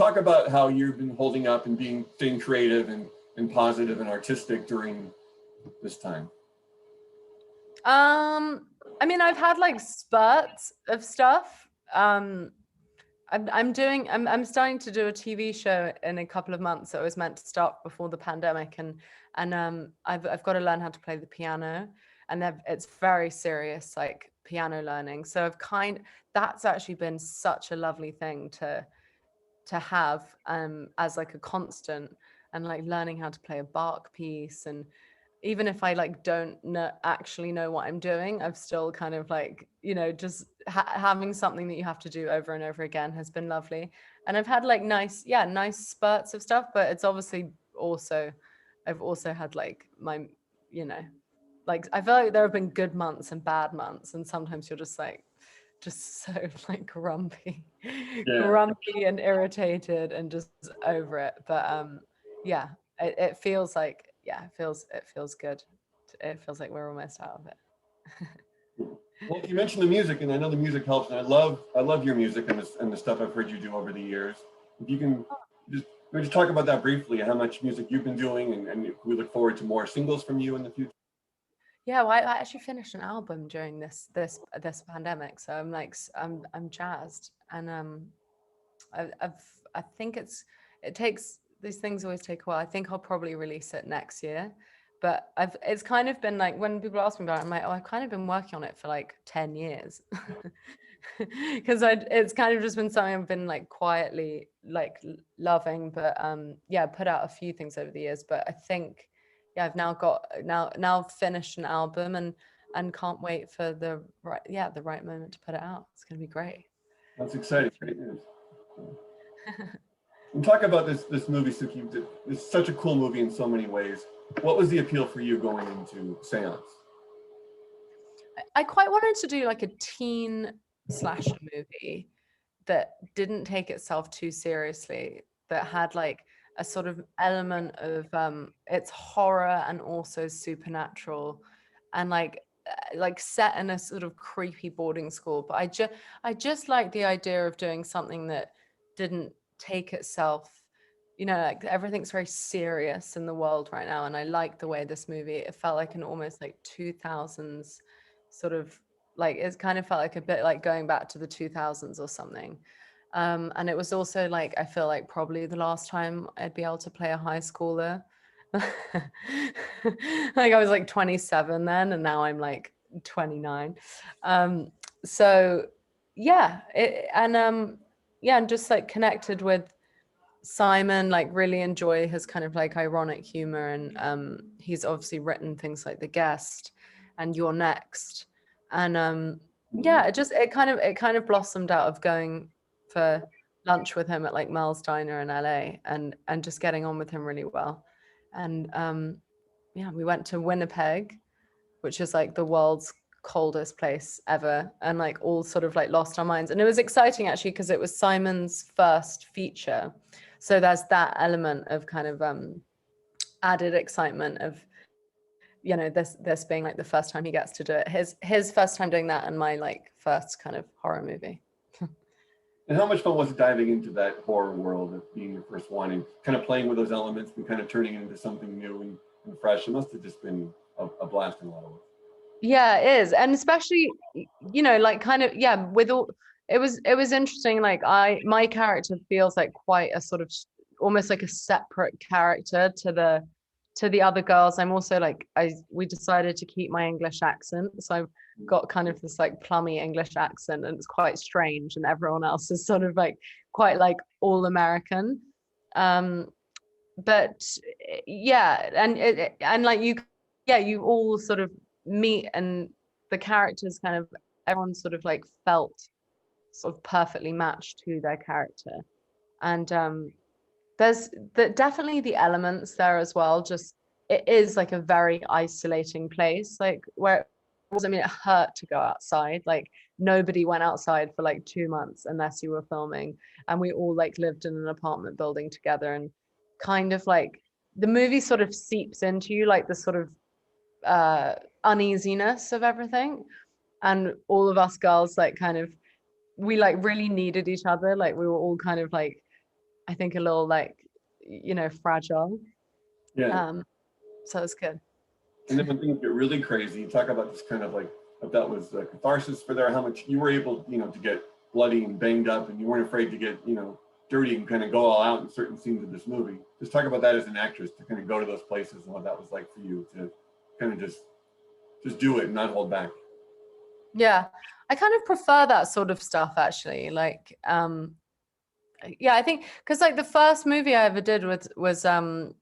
talk about how you've been holding up and staying creative and positive and artistic during this time. I mean, I've had like spurts of stuff. I'm starting to do a TV show in a couple of months that was meant to start before the pandemic, and I've got to learn how to play the piano, and it's very serious, like piano learning. So that's actually been such a lovely thing to have as like a constant, and like learning how to play a Bach piece. And even if I like don't actually know what I'm doing, I've still kind of like, just having something that you have to do over and over again has been lovely. And I've had like nice spurts of stuff, but it's obviously I've also had like my, like I feel like there have been good months and bad months, and sometimes you're just so like grumpy and irritated and just over it. But it feels like, it feels good. It feels like we're almost out of it. Well, you mentioned the music, and I know the music helps, and I love your music and the stuff I've heard you do over the years. If you can just talk about that briefly, how much music you've been doing, and we look forward to more singles from you in the future. Yeah, well, I actually finished an album during this pandemic, so I'm jazzed, and I think it takes, these things always take a while. I think I'll probably release it next year, but it's kind of been like, when people ask me about it, I'm like, oh, I've kind of been working on it for like 10 years, because it's kind of just been something I've been like quietly like loving, but put out a few things over the years, but I think I've now finished an album, and can't wait for the right moment to put it out. It's gonna be great. That's exciting. Great news. And talk about this movie, Suki. It's such a cool movie in so many ways. What was the appeal for you going into Seance? I quite wanted to do like a teen slasher movie that didn't take itself too seriously, that had like a sort of element of it's horror and also supernatural, and like set in a sort of creepy boarding school. But I just like the idea of doing something that didn't take itself, like everything's very serious in the world right now, and I like the way this movie, it felt like an almost like 2000s sort of, like it kind of felt like a bit like going back to the 2000s or something. And it was also like, I feel like probably the last time I'd be able to play a high schooler. Like I was like 27 then, and now I'm like 29. So yeah, and just like connected with Simon, like really enjoy his kind of like ironic humor, and he's obviously written things like The Guest and You're Next, and it kind of blossomed out of going for lunch with him at like Mel's Diner in LA, and just getting on with him really well. And we went to Winnipeg, which is like the world's coldest place ever, and like all sort of like lost our minds. And it was exciting actually, because it was Simon's first feature, so there's that element of kind of added excitement of this being like the first time he gets to do it, his first time doing that, and my like first kind of horror movie. And how much fun was it diving into that horror world of being the first one and kind of playing with those elements and kind of turning it into something new and fresh? It must have just been a blast in a lot of ways. Yeah, it is. And especially, like kind of, with all, it was interesting. Like my character feels like quite a sort of almost like a separate character to the other girls. I'm also like, we decided to keep my English accent. So I've got kind of this like plummy English accent, and it's quite strange. And everyone else is sort of like quite like all American. But yeah, and like you all sort of meet, and the characters kind of, everyone sort of like felt sort of perfectly matched to their character. And there's definitely the elements there as well. Just, it is like a very isolating place, like where I mean, it hurt to go outside. Like nobody went outside for like 2 months unless you were filming, and we all like lived in an apartment building together, and kind of like the movie sort of seeps into you, like the sort of uneasiness of everything. And all of us girls like kind of, we like really needed each other. Like we were all kind of like I think a little like, fragile. Yeah. So it's good. And then when things get really crazy, you talk about this kind of like, if that was a catharsis for there, how much you were able, to get bloody and banged up, and you weren't afraid to get, dirty and kind of go all out in certain scenes of this movie. Just talk about that as an actress, to kind of go to those places and what that was like for you to kind of just do it and not hold back. Yeah, I kind of prefer that sort of stuff actually. Like, yeah, I think because like the first movie I ever did was The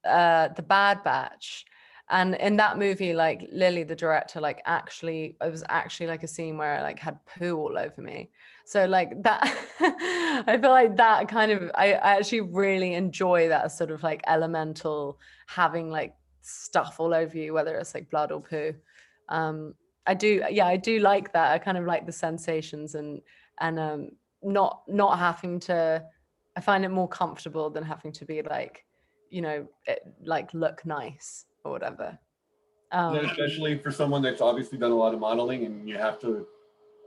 Bad Batch. And in that movie, like Lily, the director, like it was actually like a scene where I like had poo all over me. So like that, I feel like that kind of, I actually really enjoy that sort of like elemental having like stuff all over you, whether it's like blood or poo. I do like that. I kind of like the sensations and not having to, I find it more comfortable than having to be like, like look nice or whatever. Especially for someone that's obviously done a lot of modeling, and you have to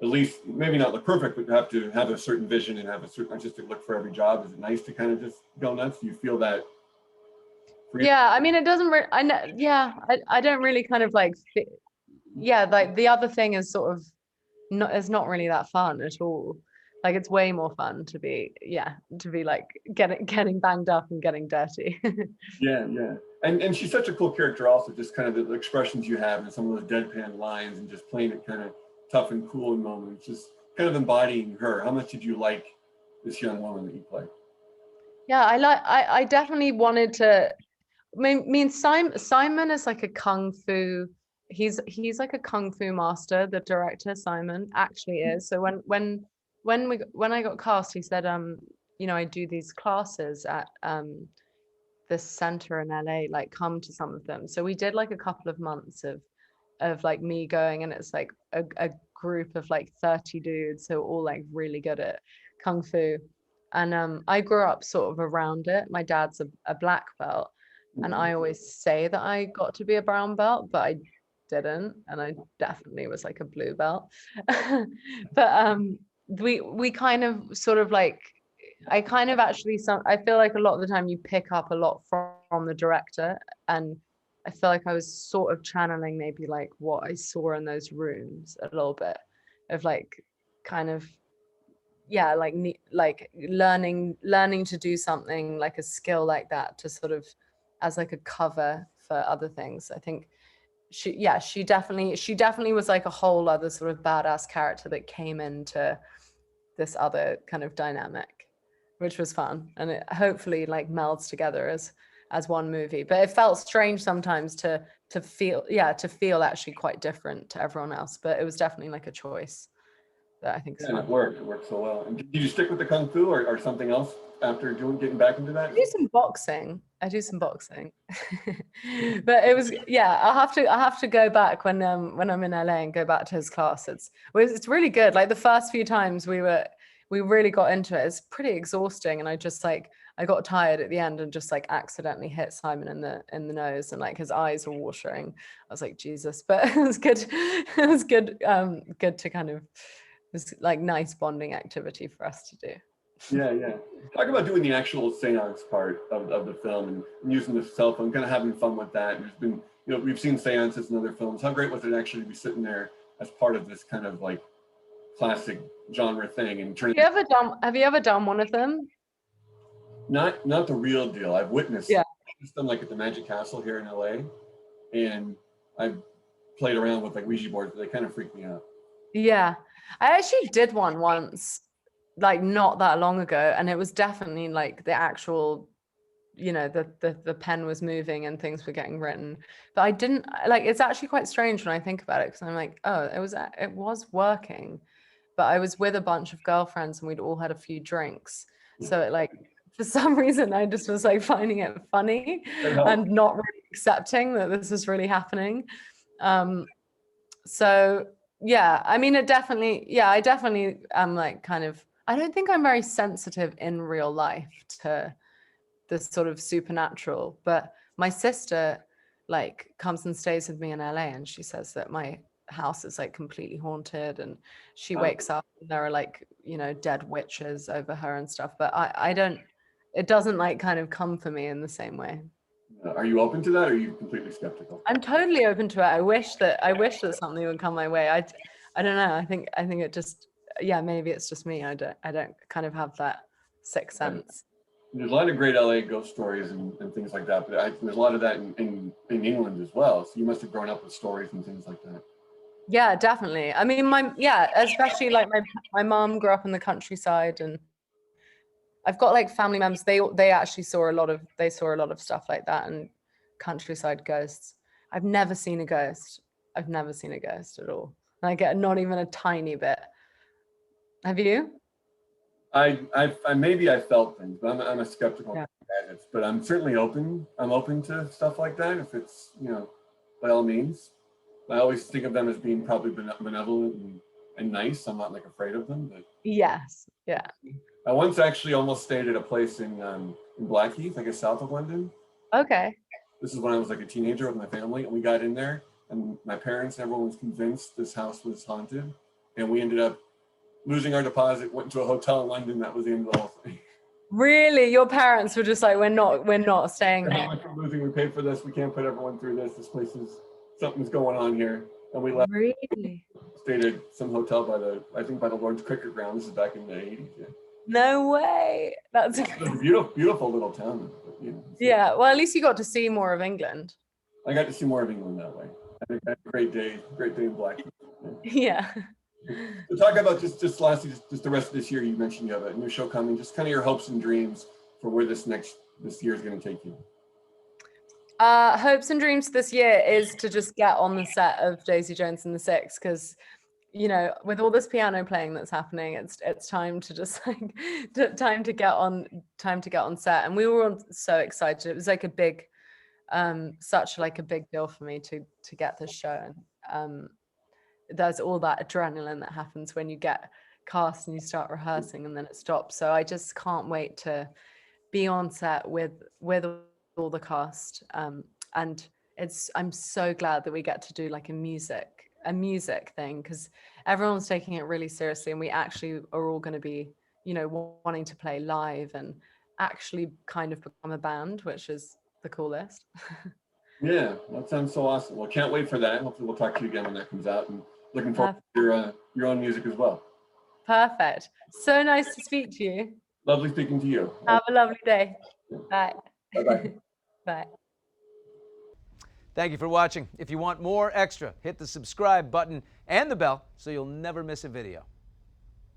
at least maybe not look perfect, but you have to have a certain vision and have a certain artistic look for every job. Is it nice to kind of just go nuts? Do you feel that? Yeah, I mean, it doesn't. I know. Yeah, I don't really kind of like. Yeah, like the other thing is sort of not. It's not really that fun at all. Like it's way more fun to be like getting banged up and getting dirty. Yeah. And she's such a cool character also, just kind of the expressions you have and some of those deadpan lines and just playing it kind of tough and cool in moments, just kind of embodying her. How much did you like this young woman that you play? Yeah, I definitely wanted to. I mean, Simon is like a kung fu. He's like a kung fu master. The director Simon actually is. So when I got cast, he said, I do these classes at this center in LA. Like, come to some of them. So we did like a couple of months of like me going, and it's like a group of like 30 dudes who are all like really good at kung fu. And I grew up sort of around it. My dad's a black belt. And I always say that I got to be a brown belt, but I didn't. And I definitely was like a blue belt. But we kind of sort of like, I kind of actually, I feel like a lot of the time you pick up a lot from the director. And I feel like I was sort of channeling maybe like what I saw in those rooms a little bit of like kind of, yeah, like learning to do something like a skill like that to sort of as like a cover for other things. I think she definitely was like a whole other sort of badass character that came into this other kind of dynamic, which was fun, and it hopefully like melds together as one movie. But it felt strange sometimes to feel actually quite different to everyone else, but it was definitely like a choice that I think is fun. It worked so well. And did you stick with the kung fu or something else after getting back into that? I do some boxing. But it was, yeah, I'll have to go back when I'm in LA and go back to his class. It's really good. Like the first few times we really got into it. It's pretty exhausting, and I just like I got tired at the end and just like accidentally hit Simon in the nose, and like his eyes were watering. I was like, Jesus, but it was good. It was good. Good to kind of, it was like nice bonding activity for us to do. Yeah. Talk about doing the actual seance part of the film and using the cell phone, kind of having fun with that. There's been, we've seen seances in other films. How great was it actually to be sitting there as part of this kind of like classic genre thing and turning? Have you ever done one of them? Not the real deal. I've witnessed them like at the Magic Castle here in LA, and I've played around with like Ouija boards, but they kind of freak me out. Yeah, I actually did one once, like not that long ago, and it was definitely like the actual, the pen was moving and things were getting written. But I didn't like. It's actually quite strange when I think about it, because I'm like, oh, it was working, but I was with a bunch of girlfriends and we'd all had a few drinks, so it like for some reason I just was like finding it funny and not really accepting that this is really happening. So yeah, I mean, I definitely am like kind of, I don't think I'm very sensitive in real life to this sort of supernatural, but my sister like comes and stays with me in LA, and she says that my house is like completely haunted, and she wakes up and there are like, dead witches over her and stuff. But I don't, it doesn't like kind of come for me in the same way. Are you open to that, or are you completely skeptical? I'm totally open to it. I wish that something would come my way. I don't know. I think it just, yeah, maybe it's just me. I don't kind of have that sixth sense. There's a lot of great LA ghost stories and things like that, but there's a lot of that in England as well. So you must have grown up with stories and things like that. Yeah, definitely. I mean, especially like my mom grew up in the countryside, and I've got like family members. They actually saw a lot of stuff like that, and countryside ghosts. I've never seen a ghost. I've never seen a ghost at all. I get not even a tiny bit. Have you? I maybe I felt things, but I'm a skeptical Yeah. guy, but I'm certainly open. I'm open to stuff like that if it's, you know, by all means. I always think of them as being probably benevolent and nice. I'm not like afraid of them, but Yes. Yeah. I once actually almost stayed at a place in Blackheath, I guess south of London. Okay. This is when I was like a teenager with my family, and we got in there, and my parents, everyone was convinced this house was haunted, and we ended up losing our deposit, went to a hotel in London. That was the end of the whole thing. Really? Your parents were just like, we're not staying How here. much we're losing, we paid for this, we can't put everyone through this. This place is, something's going on here. And we left, Really? stayed at some hotel by the Lord's Cricket Ground. This is back in the 80s. Yeah. No way. That's It was a beautiful little town. But, you know, yeah. Well, at least you got to see more of England. I got to see more of England that way. I had a great day in Blackheath. Yeah. So talk about just lastly, just the rest of this year. You mentioned you have a new show coming. Just kind of your hopes and dreams for where this year is going to take you. Hopes and dreams this year is to just get on the set of Daisy Jones and the Six, because, you know, with all this piano playing that's happening, it's time to just like time to get on set. And we were all so excited. It was like a big, such like a big deal for me to get this show. And there's all that adrenaline that happens when you get cast and you start rehearsing and then it stops. So I just can't wait to be on set with all the cast. And I'm so glad that we get to do like a music thing, because everyone's taking it really seriously, and we actually are all going to be, you know, wanting to play live and actually kind of become a band, which is the coolest. Yeah, that sounds so awesome. Well, can't wait for that. Hopefully we'll talk to you again when that comes out, and looking forward to your own music as well. Perfect. So nice to speak to you. Lovely speaking to you. Have a lovely day. Bye. Bye-bye. Bye. Thank you for watching. If you want more extra, hit the subscribe button and the bell so you'll never miss a video.